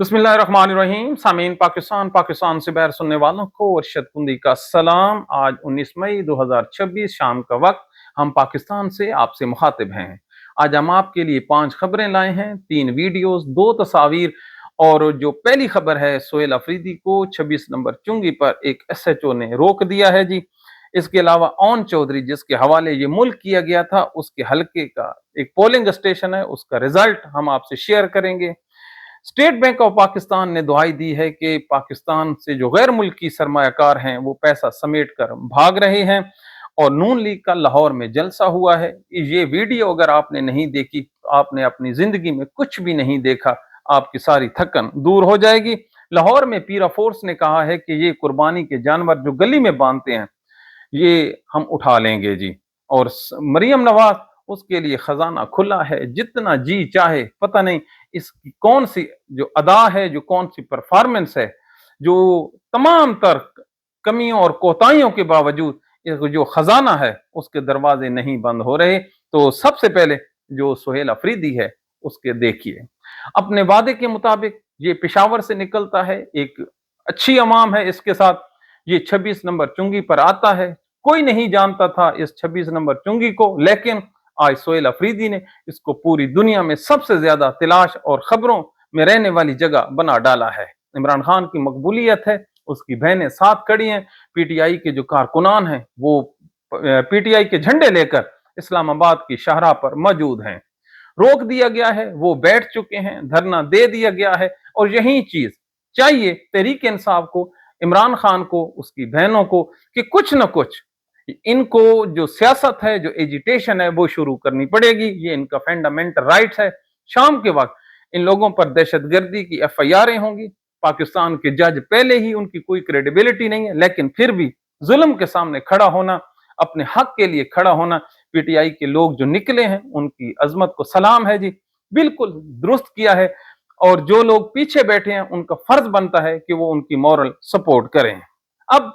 बिस्मिल्लाहिर्रहमानिर्रहीम। सामीन पाकिस्तान से बाहर सुनने वालों को अरशद कुंदी का सलाम। आज 19 मई 2026 शाम का वक्त हम पाकिस्तान से आपसे मुखातिब हैं। आज हम आपके लिए 5 खबरें लाए हैं, 3 वीडियोस, 2 तस्वीर। और जो पहली खबर है, सोहेल अफरीदी को 26 नंबर चुंगी पर एक SHO ने रोक दिया है जी। इसके अलावा ओन चौधरी, जिसके हवाले ये मुल्क किया गया था, उसके हल्के का एक पोलिंग स्टेशन है, उसका रिजल्ट हम आपसे शेयर करेंगे। स्टेट बैंक ऑफ पाकिस्तान ने दुहाई दी है कि पाकिस्तान से जो गैर मुल्की सरमायाकार हैं वो पैसा समेट कर भाग रहे हैं। और नून लीग का लाहौर में जलसा हुआ है। ये वीडियो अगर आपने नहीं देखी, आपने अपनी जिंदगी में कुछ भी नहीं देखा, आपकी सारी थकन दूर हो जाएगी। लाहौर में पीरा फोर्स ने कहा है कि ये कुर्बानी के जानवर जो गली में बांधते हैं, ये हम उठा लेंगे जी। और मरियम नवाज, उसके लिए खजाना खुला है, जितना जी चाहे। पता नहीं इसकी कौन सी जो अदा है, जो कौन सी परफॉर्मेंस है, जो तमाम तर कमियों और कोताहियों के बावजूद जो खजाना है उसके दरवाजे नहीं बंद हो रहे। तो सबसे पहले जो सोहेल अफरीदी है उसके देखिए। अपने वादे के मुताबिक ये पेशावर से निकलता है, एक अच्छी अवाम है इसके साथ। ये 26 नंबर चुंगी पर आता है। कोई नहीं जानता था इस 26 नंबर चुंगी को, लेकिन आज सोहेल अफरीदी ने इसको पूरी दुनिया में सबसे ज्यादा तलाश और खबरों में रहने वाली जगह बना डाला है। इमरान खान की मकबूलियत है, उसकी बहनें साथ खड़ी हैं। PTI के जो कारकुनान हैं वो PTI के झंडे लेकर इस्लामाबाद की शाहराह पर मौजूद हैं। रोक दिया गया है, वो बैठ चुके हैं, धरना दे दिया गया है। और यही चीज चाहिए तहरीक इंसाफ को, इमरान खान को, उसकी बहनों को, कि कुछ न कुछ इनको जो सियासत है, जो एजिटेशन है, वो शुरू करनी पड़ेगी। ये इनका फंडामेंटल राइट्स है। शाम के वक्त इन लोगों पर दहशतगर्दी की FIR होंगी। पाकिस्तान के जज पहले ही उनकी कोई क्रेडिबिलिटी नहीं है, लेकिन फिर भी जुल्म के सामने खड़ा होना, अपने हक के लिए खड़ा होना, PTI के लोग जो निकले हैं उनकी अजमत को सलाम है जी। बिल्कुल दुरुस्त किया है। और जो लोग पीछे बैठे हैं उनका फर्ज बनता है कि वो उनकी मॉरल सपोर्ट करें। अब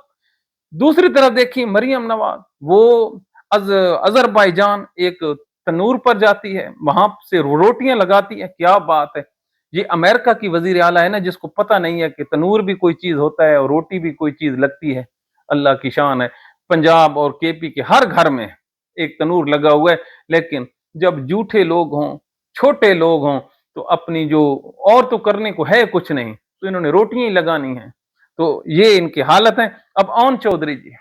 दूसरी तरफ देखिए, मरियम नवाज वो अजरबैजान एक तनूर पर जाती है, वहां से रोटियां लगाती है। क्या बात है! ये अमेरिका की वजीर आला है ना, जिसको पता नहीं है कि तनूर भी कोई चीज होता है और रोटी भी कोई चीज लगती है। अल्लाह की शान है। पंजाब और KP के हर घर में एक तनूर लगा हुआ है। लेकिन जब झूठे लोग हों, छोटे लोग हों, तो अपनी जो और तो करने को है कुछ नहीं, तो इन्होंने रोटियां ही लगानी है। तो ये इनकी हालत है। अब ओन चौधरी जी,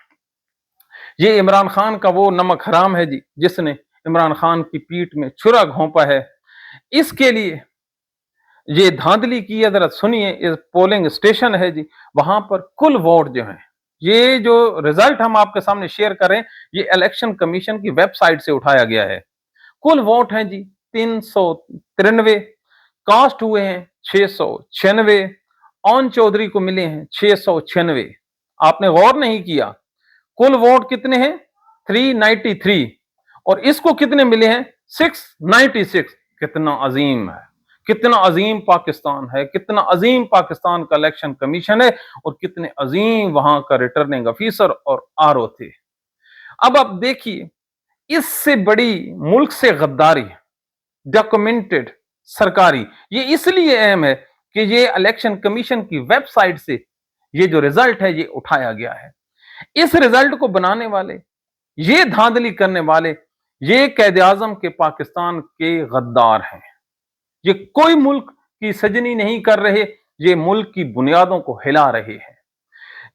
ये इमरान खान का वो नमक हराम है जी, जिसने इमरान खान की पीठ में छुरा घोंपा है। इसके लिए ये धांधली की है। जरा सुनिए, इस पोलिंग स्टेशन है जी, वहां पर कुल वोट जो है, ये जो रिजल्ट हम आपके सामने शेयर करें, ये इलेक्शन कमीशन की वेबसाइट से उठाया गया है। कुल वोट है जी 393, कास्ट हुए हैं 696, ओन चौधरी को मिले हैं 696। आपने गौर नहीं किया, कुल वोट कितने हैं? 393। और इसको कितने मिले हैं? 696। कितना अजीम है, कितना अजीम पाकिस्तान है, कितना अजीम पाकिस्तान का इलेक्शन कमीशन है, और कितने अजीम वहां का रिटर्निंग ऑफिसर और RO थे। अब आप देखिए, इससे बड़ी मुल्क से गद्दारी डॉक्यूमेंटेड सरकारी, ये इसलिए अहम है कि ये इलेक्शन कमीशन की वेबसाइट से ये जो रिजल्ट है ये उठाया गया है। इस रिजल्ट को बनाने वाले, ये धांधली करने वाले, ये कैद आजम के पाकिस्तान के गद्दार हैं। ये कोई मुल्क की सजनी नहीं कर रहे, ये मुल्क की बुनियादों को हिला रहे हैं।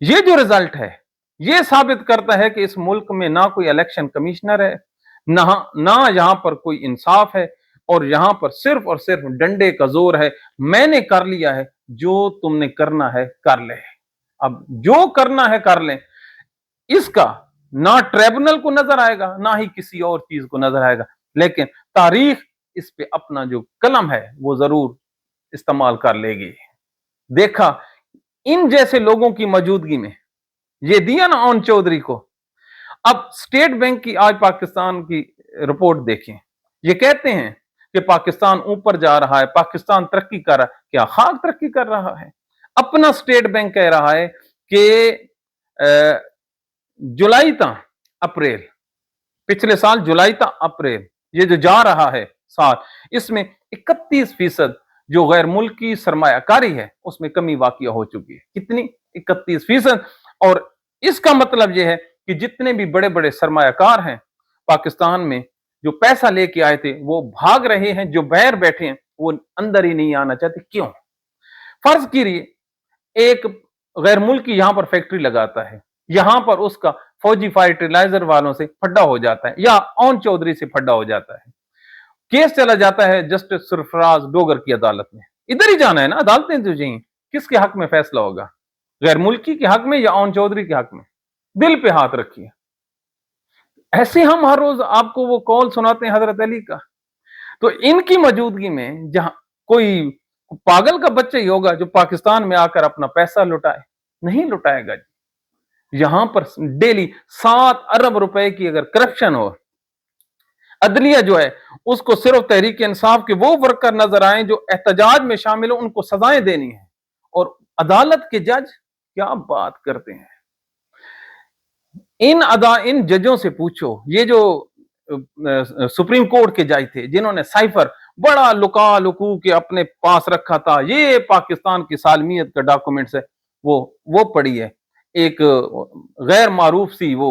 ये जो रिजल्ट है ये साबित करता है कि इस मुल्क में ना कोई इलेक्शन कमिश्नर है, ना यहां पर कोई इंसाफ है, और यहां पर सिर्फ और सिर्फ डंडे का जोर है। मैंने कर लिया है, जो तुमने करना है कर ले। अब जो करना है कर ले। इसका ना ट्रिब्यूनल को नजर आएगा, ना ही किसी और चीज को नजर आएगा, लेकिन तारीख इस पे अपना जो कलम है वो जरूर इस्तेमाल कर लेगी। देखा, इन जैसे लोगों की मौजूदगी में ये दिया ना ओन चौधरी को। अब स्टेट बैंक की आज पाकिस्तान की रिपोर्ट देखें। ये कहते हैं कि पाकिस्तान ऊपर जा रहा है, पाकिस्तान तरक्की कर रहा है। क्या खाक तरक्की कर रहा है? अपना स्टेट बैंक कह रहा है कि जुलाई तक अप्रैल, पिछले साल जुलाई तक अप्रैल, ये जो जा रहा है साल, इसमें 31% जो गैर मुल्की सरमायाकारी है उसमें कमी वाक़या हो चुकी है। कितनी? 31%। और इसका मतलब ये है कि जितने भी बड़े बड़े सरमायाकार हैं पाकिस्तान में, जो पैसा लेके आए थे वो भाग रहे हैं, जो बाहर बैठे हैं वो अंदर ही नहीं आना चाहते। क्यों? फर्ज कीजिए एक गैर मुल्की यहां पर फैक्ट्री लगाता है, यहां पर उसका फौजी फर्टिलाइजर वालों से फड्डा हो जाता है या ओन चौधरी से फड्डा हो जाता है, केस चला जाता है जस्टिस सरफराज डोगर की अदालत में। इधर ही जाना है ना, अदालतें तो यही। किसके हक में फैसला होगा? गैर मुल्की के हक में या ओन चौधरी के हक में? दिल पे हाथ रखिए। ऐसे हम हर रोज आपको वो कॉल सुनाते हैं हजरत अली का। तो इनकी मौजूदगी में जहां कोई पागल का बच्चा ही होगा जो पाकिस्तान में आकर अपना पैसा लुटाए, नहीं लुटाएगा जी। यहां पर डेली 7 अरब रुपए की अगर करप्शन हो, अदलिया जो है उसको सिर्फ तहरीक इंसाफ के वो वर्कर नजर आए जो एहतजाज में शामिल हो, उनको सजाएं देनी है। और अदालत के जज क्या बात करते हैं। इन जजों से पूछो, ये जो सुप्रीम कोर्ट के जज थे जिन्होंने साइफर बड़ा लुका लुकू के अपने पास रखा था, ये पाकिस्तान की सालमियत का डॉक्यूमेंट्स है, वो पड़ी है। एक गैर मारूफ सी वो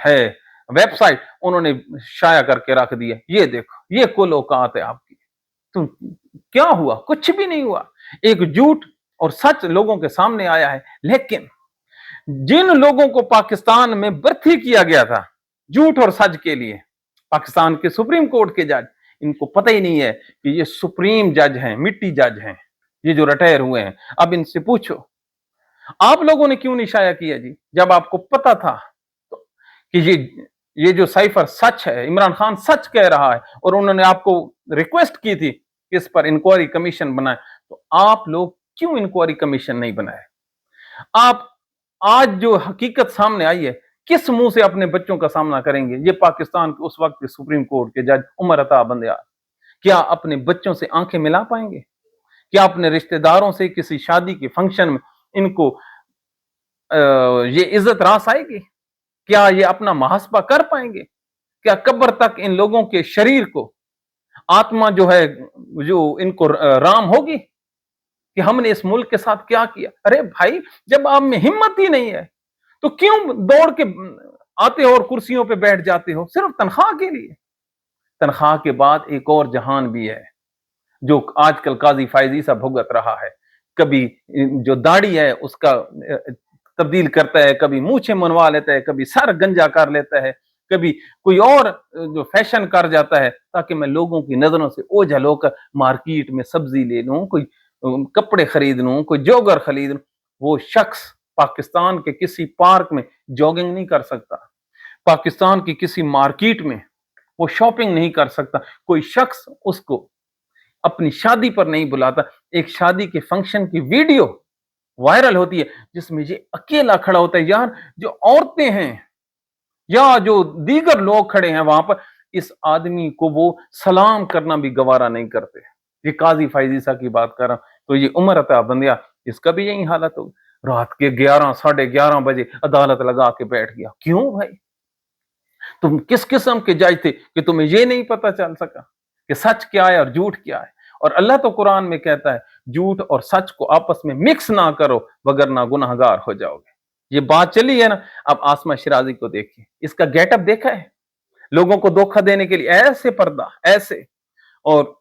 है वेबसाइट, उन्होंने शाया करके रख दिया, ये देखो, ये कुल औकात है आपकी। तो क्या हुआ? कुछ भी नहीं हुआ। एक झूठ और सच लोगों के सामने आया है। लेकिन जिन लोगों को पाकिस्तान में भर्ती किया गया था झूठ और सच के लिए, पाकिस्तान के सुप्रीम कोर्ट के जज, इनको पता ही नहीं है कि ये सुप्रीम जज हैं, मिट्टी जज हैं, ये जो रिटायर हुए हैं। अब इनसे पूछो आप लोगों ने क्यों नहीं शाया किया जी, जब आपको पता था तो कि ये जो साइफर सच है, इमरान खान सच कह रहा है, और उन्होंने आपको रिक्वेस्ट की थी कि इस पर इंक्वायरी कमीशन बनाए, तो आप लोग क्यों इंक्वायरी कमीशन नहीं बनाए? आप आज जो हकीकत सामने आई है, किस मुंह से अपने बच्चों का सामना करेंगे? ये पाकिस्तान के उस वक्त के सुप्रीम कोर्ट के जज उमर अता बंदयाल क्या अपने बच्चों से आंखें मिला पाएंगे? क्या अपने रिश्तेदारों से किसी शादी के फंक्शन में इनको ये इज्जत रास आएगी? क्या ये अपना मुहासबा कर पाएंगे? क्या कब्र तक इन लोगों के शरीर को आत्मा जो है, जो इनको राम होगी कि हमने इस मुल्क के साथ क्या किया? अरे भाई, जब आप में हिम्मत ही नहीं है तो क्यों दौड़ के आते हो और कुर्सियों पे बैठ जाते हो सिर्फ तनख्वाह के लिए? तनख्वाह के बाद एक और जहान भी है जो आजकल काजी फायजी सा भुगत रहा है। कभी जो दाढ़ी है उसका तब्दील करता है, कभी मूछें मनवा लेता है, कभी सर गंजा कर लेता है, कभी कोई और जो फैशन कर जाता है ताकि मैं लोगों की नजरों से ओझल होकर मार्केट में सब्जी ले लूं, कोई कपड़े खरीद लूं, कोई जॉगर खरीद लूं। वो शख्स पाकिस्तान के किसी पार्क में जॉगिंग नहीं कर सकता, पाकिस्तान की किसी मार्केट में वो शॉपिंग नहीं कर सकता, कोई शख्स उसको अपनी शादी पर नहीं बुलाता। एक शादी के फंक्शन की वीडियो वायरल होती है जिसमें ये अकेला खड़ा होता है। यार, जो औरतें हैं या जो दीगर लोग खड़े हैं वहां पर, इस आदमी को वो सलाम करना भी गवारा नहीं करते। ये काजी फायजीसा की बात कर रहा हूं। तो ये उमर अता बंदिया, इसका भी यही हालत होगी। रात के 11 साढ़े 11 बजे अदालत लगा के बैठ गया। क्यों भाई? तुम किस किस्म के जज थे कि तुम्हें ये नहीं पता चल सका कि सच क्या है और झूठ क्या है? और अल्लाह तो कुरान में कहता है झूठ और सच को आपस में मिक्स ना करो वगरना गुनहगार हो जाओगे। ये बात चली है ना। अब आसमा शिराजी को देखिए, इसका गेटअप देखा है? लोगों को धोखा देने के लिए ऐसे पर्दा, ऐसे, और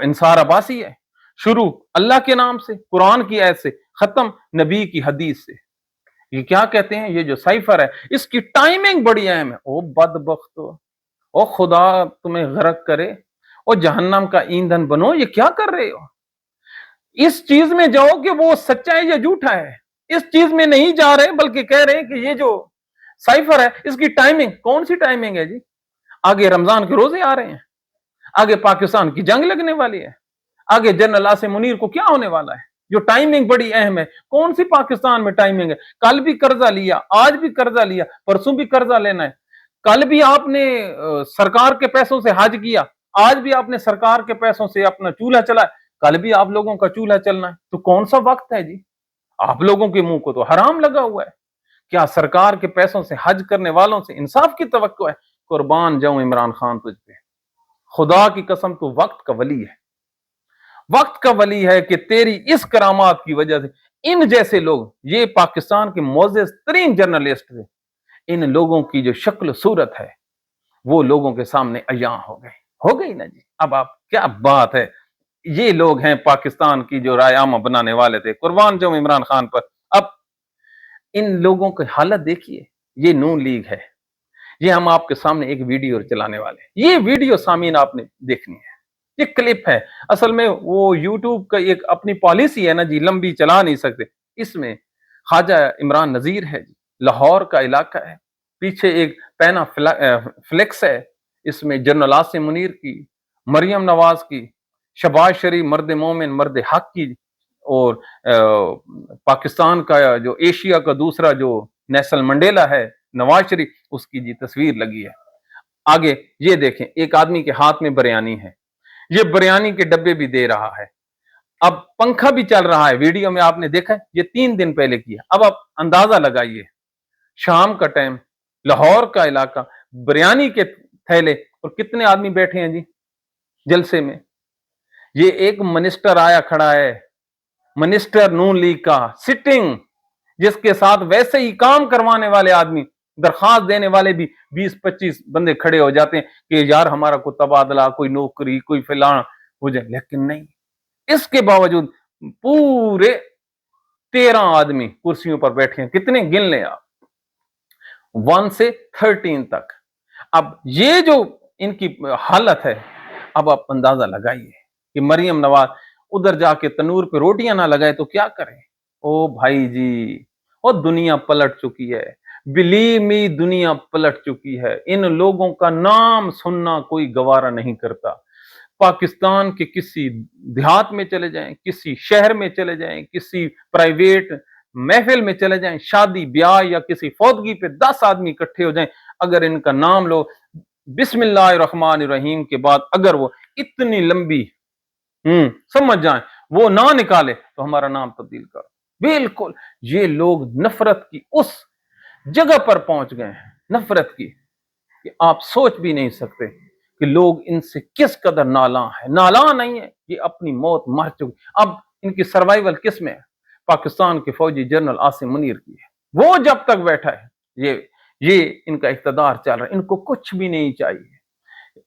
इंसार अब्बासी है, शुरू अल्लाह के नाम से, कुरान की आयत से, खत्म नबी की हदीस से। ये क्या कहते हैं, ये जो साइफर है इसकी टाइमिंग बड़ी अहम है। ओ बदबख्तो, ओ खुदा तुम्हें गरक करे, ओ जहन्नम का ईंधन बनो, ये क्या कर रहे हो? इस चीज में जाओ कि वो सच्चा है या झूठा है, इस चीज में नहीं जा रहे, बल्कि कह रहे हैं कि ये जो साइफर है इसकी टाइमिंग, कौन सी टाइमिंग है जी? आगे रमजान के रोजे आ रहे हैं, आगे पाकिस्तान की जंग लगने वाली है, आगे जनरल आसिम मुनीर को क्या होने वाला है? जो टाइमिंग बड़ी अहम है, कौन सी पाकिस्तान में टाइमिंग है? कल भी कर्जा लिया, आज भी कर्जा लिया, परसों भी कर्जा लेना है। कल भी आपने सरकार के पैसों से हज किया, आज भी आपने सरकार के पैसों से अपना चूल्हा चलाया, कल भी आप लोगों का चूल्हा चलना है। तो कौन सा वक्त है जी? आप लोगों के मुंह को तो हराम लगा हुआ है। क्या सरकार के पैसों से हज करने वालों से इंसाफ की तवक्को है? कुर्बान जाऊं इमरान खान तुझ पे, खुदा की कसम, तो वक्त का वली है। वक्त का वली है कि तेरी इस करामात की वजह से इन जैसे लोग, ये पाकिस्तान के मोअज़्ज़ज़ तरीन जर्नलिस्ट थे, इन लोगों की जो शक्ल सूरत है वो लोगों के सामने अयां हो गई ना जी। अब आप क्या बात है, ये लोग हैं पाकिस्तान की जो रायआमा बनाने वाले थे, कुर्बान जो इमरान खान पर। अब इन लोगों की हालत देखिए, ये नून लीग है। ये हम आपके सामने एक वीडियो चलाने वाले हैं, ये वीडियो सामीन आपने देखनी है, ये क्लिप है। असल में वो यूट्यूब का एक अपनी पॉलिसी है ना जी, लंबी चला नहीं सकते। इसमें ख्वाजा इमरान नजीर है जी, लाहौर का इलाका है, पीछे एक पैना फ्लेक्स है, इसमें जनरल आसिम मुनीर की, मरियम नवाज की, शहबाज शरीफ मर्द मोमिन मर्द हक की, और पाकिस्तान का जो एशिया का दूसरा जो नेशनल मंडेला है नवाज शरीफ, उसकी जी तस्वीर लगी है। आगे ये देखें, एक आदमी के हाथ में बिरयानी है, ये बिरयानी के डब्बे भी दे रहा है। अब पंखा भी चल रहा है, वीडियो में आपने देखा है, ये 3 दिन पहले किया। अब आप अंदाजा लगाइए, शाम का टाइम, लाहौर का इलाका, बिरयानी के थैले, और कितने आदमी बैठे हैं जी जलसे में। ये एक मिनिस्टर आया खड़ा है, मिनिस्टर नून लीग का सिटिंग, जिसके साथ वैसे ही काम करवाने वाले आदमी, दरखास्त देने वाले भी 20-25 बंदे खड़े हो जाते हैं कि यार हमारा कोई तबादला, कोई नौकरी, कोई फिलान हो जाए, लेकिन नहीं। इसके बावजूद पूरे 13 आदमी कुर्सियों पर बैठे हैं। कितने गिन लें आप, 1 से 13 तक। अब ये जो इनकी हालत है, अब आप अंदाजा लगाइए कि मरियम नवाज उधर जाके तनूर पे रोटियां ना लगाए तो क्या करें। ओ भाई जी, और दुनिया पलट चुकी है, बिलीव मी, दुनिया पलट चुकी है। इन लोगों का नाम सुनना कोई गवारा नहीं करता। पाकिस्तान के किसी देहात में चले जाएं, किसी शहर में चले जाएं, किसी प्राइवेट महफिल में चले जाएं, शादी ब्याह या किसी फौतगी पे 10 आदमी इकट्ठे हो जाएं, अगर इनका नाम लो बिस्मिल्लाहिर्रहमानिर्रहीम के बाद, अगर वो इतनी लंबी समझ जाए, वो ना निकाले तो हमारा नाम तब्दील करो। बिल्कुल, ये लोग नफरत की उस जगह पर पहुंच गए हैं, नफरत की, कि आप सोच भी नहीं सकते कि लोग इनसे किस कदर नालां है। नालां नहीं है, ये अपनी मौत मर चुके। अब इनकी सर्वाइवल किस में है? पाकिस्तान के फौजी जनरल आसिम मुनीर की है। वो जब तक बैठा है, ये इनका इख्तदार चल रहा है, इनको कुछ भी नहीं चाहिए।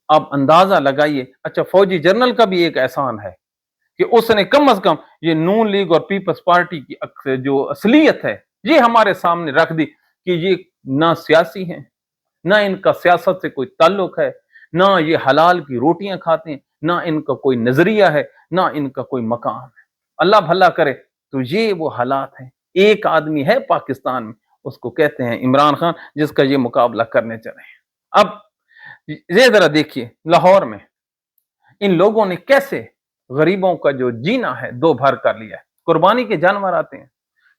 आप अंदाजा लगाइए। अच्छा, फौजी जनरल का भी एक एहसान है कि उसने कम से कम ये नून लीग और पीपल्स पार्टी की जो असलियत है, ये हमारे सामने रख दी कि ये ना सियासी हैं, ना इनका सियासत से कोई ताल्लुक है, ना ये हलाल की रोटियां खाते हैं, ना इनका कोई नजरिया है, ना इनका कोई मकाम है। अल्लाह भला करे। तो ये वो हालात हैं। एक आदमी है पाकिस्तान में, उसको कहते हैं इमरान खान, जिसका ये मुकाबला करने चले हैं। अब ये जरा देखिए, लाहौर में इन लोगों ने कैसे गरीबों का जो जीना है दो भर कर लिया है। कुर्बानी के जानवर आते हैं,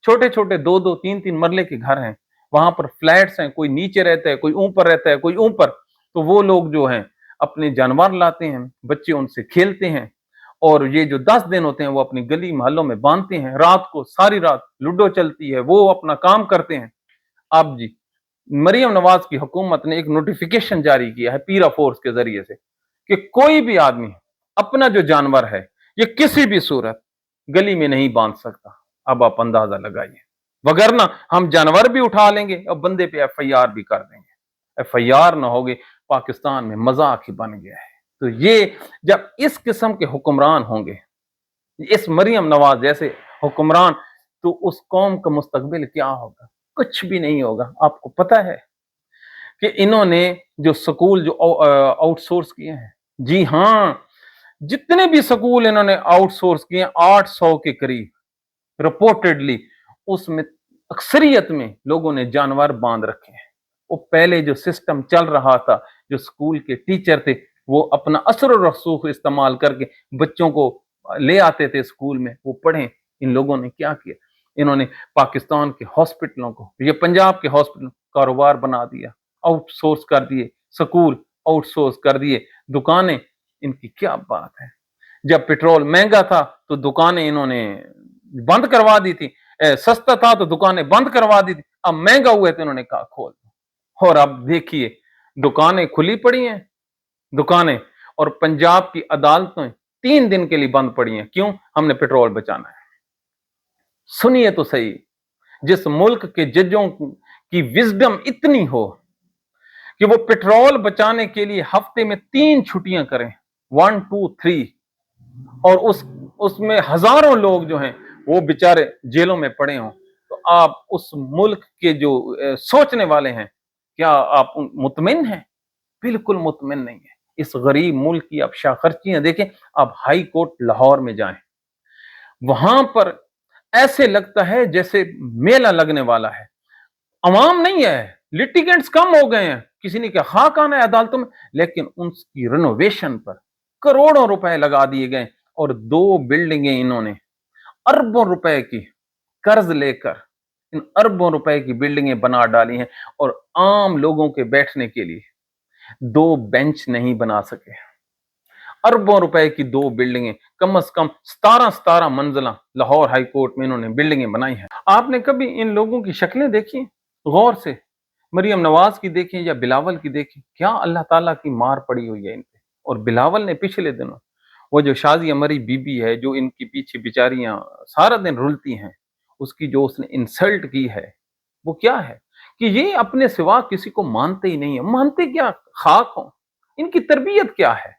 छोटे छोटे 2-2 3-3 मरले के घर हैं, वहां पर फ्लैट्स हैं, कोई नीचे रहता है, कोई ऊपर रहता है, कोई ऊपर। तो वो लोग जो हैं अपने जानवर लाते हैं, बच्चे उनसे खेलते हैं, और ये जो 10 दिन होते हैं वो अपनी गली मोहल्लों में बांधते हैं। रात को सारी रात लूडो चलती है, वो अपना काम करते हैं। अब जी, मरियम नवाज की हुकूमत ने एक नोटिफिकेशन जारी किया है पीरा फोर्स के जरिए से कि कोई भी आदमी अपना जो जानवर है ये किसी भी सूरत गली में नहीं बांध सकता। अब आप अंदाजा लगाइए, वगरना हम जानवर भी उठा लेंगे और बंदे पे एफआईआर भी कर देंगे। एफआईआर ना होगी, पाकिस्तान में मजाक ही बन गया है। तो ये जब इस किस्म के हुक्मरान होंगे, इस मरियम नवाज जैसे हुक्मरान, तो उस कौम का मुस्तकबिल क्या होगा? कुछ भी नहीं होगा। आपको पता है कि इन्होंने जो स्कूल जो आउटसोर्स किए हैं, जी हाँ, जितने भी स्कूल इन्होंने आउटसोर्स किए 800 के करीब रिपोर्टेडली, उसमें अक्सरियत में लोगों ने जानवर बांध रखे हैं। वो पहले जो सिस्टम चल रहा था, जो स्कूल के टीचर थे वो अपना असर और रसूख इस्तेमाल करके बच्चों को ले आते थे स्कूल में, वो पढ़ें। इन लोगों ने क्या किया, इन्होंने पाकिस्तान के हॉस्पिटलों को, ये पंजाब के हॉस्पिटल कारोबार बना दिया, आउटसोर्स कर दिए, स्कूल आउटसोर्स कर दिए, दुकानें, इनकी क्या बात है। जब पेट्रोल महंगा था तो दुकानें इन्होंने बंद करवा दी थी, सस्ता था तो दुकानें बंद करवा दी थी, अब महंगा हुआ तो इन्होंने कहा खोल दो। और अब देखिए दुकानें खुली पड़ी हैं, दुकानें, और पंजाब की अदालतें 3 दिन के लिए बंद पड़ी हैं। क्यों? हमने पेट्रोल बचाना है। सुनिए तो सही, जिस मुल्क के जजों की विजडम इतनी हो कि वो पेट्रोल बचाने के लिए हफ्ते में 3 छुट्टियां करें, 1 2 3, और उसमें हजारों लोग जो हैं वो बेचारे जेलों में पड़े हों, तो आप उस मुल्क के जो सोचने वाले हैं, क्या आप मुतमिन हैं? बिल्कुल मुतमिन नहीं है। इस गरीब मुल्क की आप शाखर्चियां देखें। आप हाई कोर्ट लाहौर में जाएं, वहां पर ऐसे लगता है जैसे मेला लगने वाला है। अवाम नहीं है, लिटिगेंट्स कम हो गए हैं, किसी ने क्या खाक आना है अदालतों में, लेकिन उनकी रिनोवेशन पर करोड़ों रुपए लगा दिए गए, और 2 बिल्डिंगें इन्होंने अरबों रुपए की कर्ज लेकर इन अरबों रुपए की बिल्डिंगें बना डाली हैं, और आम लोगों के बैठने के लिए 2 बेंच नहीं बना सके। अरबों रुपए की 2 बिल्डिंगें, कम से कम 17 मंजिला लाहौर हाई कोर्ट में इन्होंने बिल्डिंगें बनाई हैं। आपने कभी इन लोगों की शक्लें देखी गौर से? मरियम नवाज की देखें या बिलावल की देखें, क्या अल्लाह ताला की मार पड़ी हुई है इन पे। और बिलावल ने पिछले दिनों, वो जो शाजिया मरी बीबी है, जो इनके पीछे बेचारियां सारा दिन रुलती हैं, उसकी जो उसने इंसल्ट की है, वो क्या है कि ये अपने सिवा किसी को मानते ही नहीं है। मानते क्या, खाक हो। इनकी तरबियत क्या है?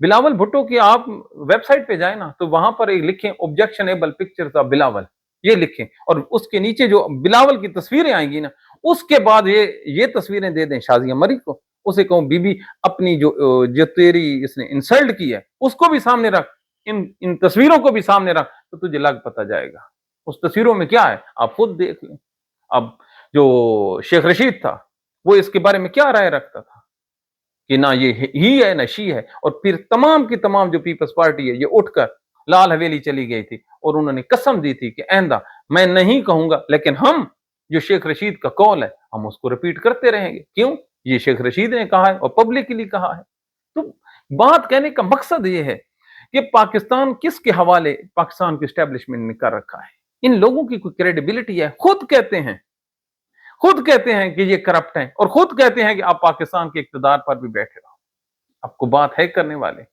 बिलावल भुट्टो की आप वेबसाइट पे जाए ना, तो वहां पर एक लिखें ऑब्जेक्शनेबल पिक्चर्स ऑफ बिलावल, ये लिखें, और उसके नीचे जो बिलावल की तस्वीरें आएंगी ना, उसके बाद ये तस्वीरें दे दें शाजिया मरी को। उसे कहूं बीबी, अपनी जो तेरी इसने इंसल्ट की है उसको भी सामने रख, इन तस्वीरों को भी सामने रख, तो तुझे लग पता जाएगा उस तस्वीरों में क्या है। आप खुद देख लें। अब जो शेख रशीद था, वो इसके बारे में क्या राय रखता था कि ना ये ही है ना शी है। और फिर तमाम की तमाम जो पीपल्स पार्टी है, ये उठकर लाल हवेली चली गई थी, और उन्होंने कसम दी थी कि आइंदा मैं नहीं कहूंगा, लेकिन हम जो शेख रशीद का कौल है हम उसको रिपीट करते रहेंगे। क्यों? ये शेख रशीद ने कहा है और पब्लिकली कहा है। तो बात कहने का मकसद ये है कि पाकिस्तान किसके हवाले पाकिस्तान की एस्टेब्लिशमेंट ने कर रखा है। इन लोगों की कोई क्रेडिबिलिटी है? खुद कहते हैं कि ये करप्ट हैं, और खुद कहते हैं कि आप पाकिस्तान के इक्तदार पर भी बैठे रहो। आपको बात है करने वाले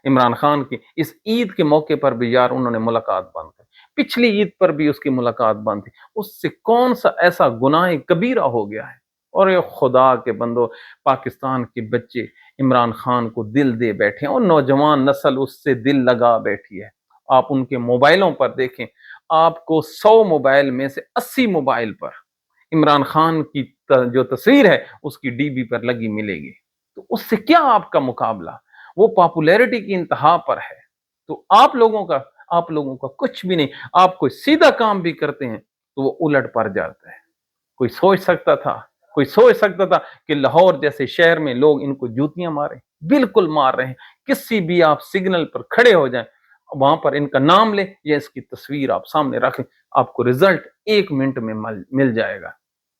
इमरान खान की। इस ईद के मौके पर भी यार उन्होंने मुलाकात बंद की, पिछली ईद पर भी उसकी मुलाकात बंद थी। उससे कौन सा ऐसा गुनाह कबीरा हो गया है? और ये खुदा के बंदो, पाकिस्तान के बच्चे इमरान खान को दिल दे बैठे हैं, और नौजवान नस्ल उससे दिल लगा बैठी है। आप उनके मोबाइलों पर देखें, आपको 100 मोबाइल में से 80 मोबाइल पर इमरान खान की जो तस्वीर है उसकी डीबी पर लगी मिलेगी। तो उससे क्या आपका मुकाबला? वो पॉपुलैरिटी की इंतहा पर है। तो आप लोगों का कुछ भी नहीं। आप कोई सीधा काम भी करते हैं तो वो उलट पड़ जाता है। कोई सोच सकता था कि लाहौर जैसे शहर में लोग इनको जूतियां मारे? बिल्कुल मार रहे हैं। किसी भी आप सिग्नल पर खड़े हो जाएं, वहां पर इनका नाम ले या इसकी तस्वीर आप सामने रखें, आपको रिजल्ट 1 मिनट में मिल जाएगा।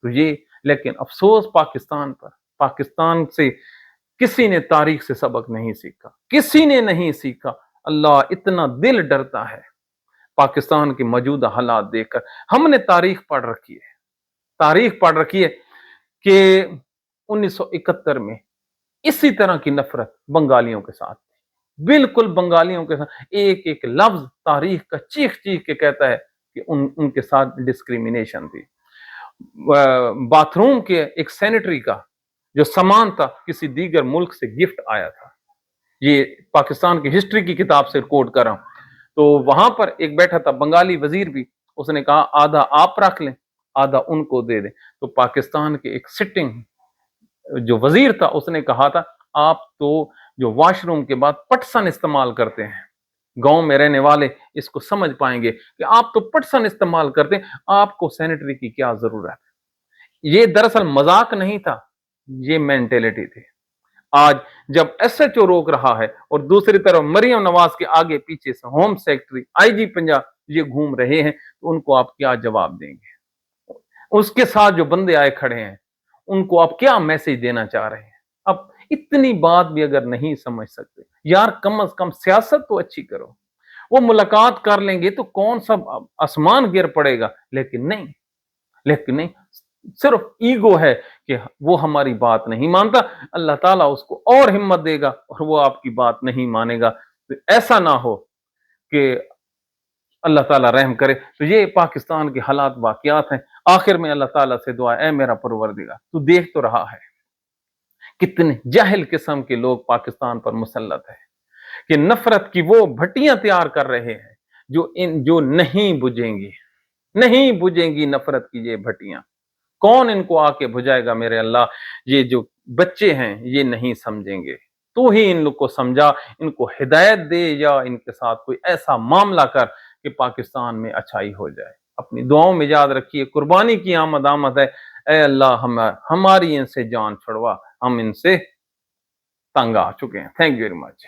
तो ये, लेकिन अफसोस पाकिस्तान पर, पाकिस्तान से किसी ने तारीख से सबक नहीं सीखा, किसी ने नहीं सीखा। अल्लाह, इतना दिल डरता है पाकिस्तान के मौजूदा हालात देखकर। हमने तारीख पढ़ रखी है कि 1971 में इसी तरह की नफरत बंगालियों के साथ थी। बिल्कुल बंगालियों के साथ एक एक लफ्ज तारीख का चीख चीख के कहता है कि उनके साथ डिस्क्रिमिनेशन थी। बाथरूम के एक सैनिटरी का जो सामान था किसी दीगर मुल्क से गिफ्ट आया था। ये पाकिस्तान की हिस्ट्री की किताब से कोट कर रहा हूं। तो वहां पर एक बैठा था बंगाली वजीर भी, उसने कहा आधा आप रख लें, आधा उनको दे दें। तो पाकिस्तान के एक सिटिंग जो वजीर था उसने कहा था, आप तो जो वॉशरूम के बाद पटसन इस्तेमाल करते हैं, गांव में रहने वाले इसको समझ पाएंगे कि आप तो पटसन इस्तेमाल करते हैं, आपको सैनिटरी की क्या जरूरत है। ये दरअसल मजाक नहीं था, ये मेंटेलिटी थी। आज जब एसएचओ रोक रहा है और दूसरी तरफ मरियम नवाज के आगे पीछे से होम सेक्रेटरी, आईजी पंजाब ये घूम रहे हैं, तो उनको आप क्या जवाब देंगे? उसके साथ जो बंदे आए खड़े हैं उनको आप क्या मैसेज देना चाह रहे हैं? अब इतनी बात भी अगर नहीं समझ सकते यार, कम से कम सियासत तो अच्छी करो। वो मुलाकात कर लेंगे तो कौन सा आसमान गिर पड़ेगा, लेकिन नहीं, सिर्फ ईगो है कि वो हमारी बात नहीं मानता। अल्लाह ताला उसको और हिम्मत देगा और वो आपकी बात नहीं मानेगा। तो ऐसा ना हो कि अल्लाह ताला रहम करे। तो ये पाकिस्तान के हालात वाक़ियात हैं। आखिर में अल्लाह ताला से दुआ है, ऐ मेरा परवरदिगार, तू देख तो रहा है कितने जाहिल किस्म के लोग पाकिस्तान पर मुसल्लत है, कि नफरत की वो भट्टियां तैयार कर रहे हैं जो नहीं बुझेंगी, नहीं बुझेंगी नफरत की ये भट्टियां। कौन इनको आके बुझाएगा मेरे अल्लाह? ये जो बच्चे हैं ये नहीं समझेंगे। तू ही इन लोग को समझा, इनको हिदायत दे, या इनके साथ कोई ऐसा मामला कर कि पाकिस्तान में अच्छाई हो जाए। अपनी दुआओं में याद रखिए, कुर्बानी की आमद आमद है। ए अल्लाह, हमारी इनसे जान छुड़वा, हम इनसे तंग आ चुके हैं। Thank you very much.